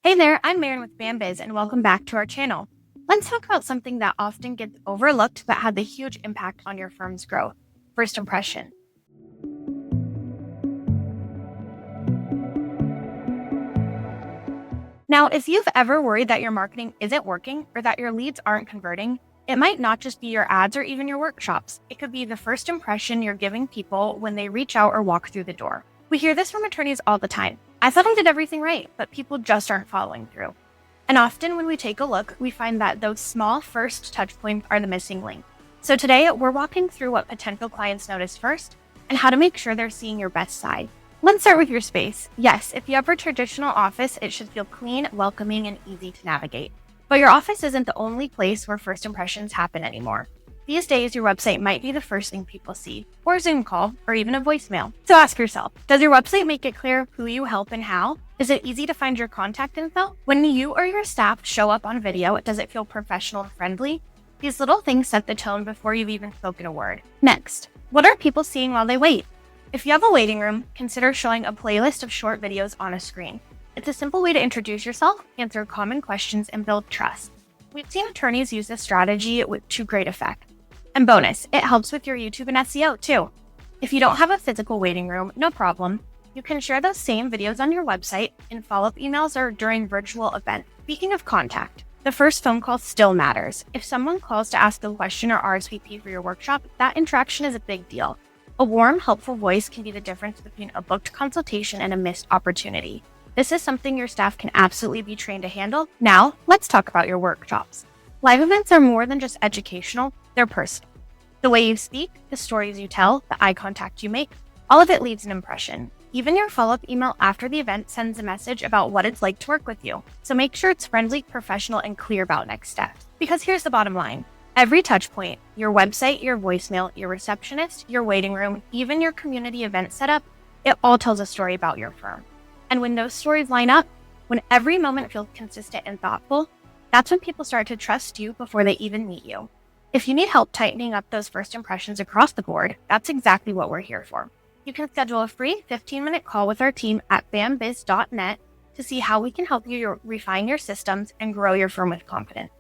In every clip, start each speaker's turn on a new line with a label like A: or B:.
A: Hey there, I'm Marin with Bambiz and welcome back to our channel. Let's talk about something that often gets overlooked but had a huge impact on your firm's growth. First impression. Now, if you've ever worried that your marketing isn't working or that your leads aren't converting, it might not just be your ads or even your workshops. It could be the first impression you're giving people when they reach out or walk through the door. We hear this from attorneys all the time. I thought I did everything right, but people just aren't following through. And often when we take a look, we find that those small first touch points are the missing link. So today, we're walking through what potential clients notice first and how to make sure they're seeing your best side. Let's start with your space. Yes, if you have a traditional office, it should feel clean, welcoming, and easy to navigate. But your office isn't the only place where first impressions happen anymore. These days, your website might be the first thing people see, or a Zoom call, or even a voicemail. So ask yourself, does your website make it clear who you help and how? Is it easy to find your contact info? When you or your staff show up on video, does it feel professional and friendly? These little things set the tone before you've even spoken a word. Next, what are people seeing while they wait? If you have a waiting room, consider showing a playlist of short videos on a screen. It's a simple way to introduce yourself, answer common questions, and build trust. We've seen attorneys use this strategy to great effect. And bonus, it helps with your YouTube and SEO too. If you don't have a physical waiting room, no problem. You can share those same videos on your website in follow-up emails or during virtual events. Speaking of contact, the first phone call still matters. If someone calls to ask a question or RSVP for your workshop, that interaction is a big deal. A warm, helpful voice can be the difference between a booked consultation and a missed opportunity. This is something your staff can absolutely be trained to handle. Now, let's talk about your workshops. Live events are more than just educational, they're personal. The way you speak, the stories you tell, the eye contact you make, all of it leaves an impression. Even your follow-up email after the event sends a message about what it's like to work with you. So make sure it's friendly, professional, and clear about next steps. Because here's the bottom line. Every touch point, your website, your voicemail, your receptionist, your waiting room, even your community event setup, it all tells a story about your firm. And when those stories line up, when every moment feels consistent and thoughtful, that's when people start to trust you before they even meet you. If you need help tightening up those first impressions across the board, that's exactly what we're here for. You can schedule a free 15-minute call with our team at bambiz.net to see how we can help you refine your systems and grow your firm with confidence.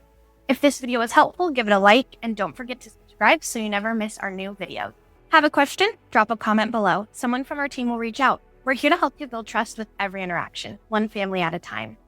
A: If this video was helpful, give it a like and don't forget to subscribe so you never miss our new videos. Have a question? Drop a comment below. Someone from our team will reach out. We're here to help you build trust with every interaction, one family at a time.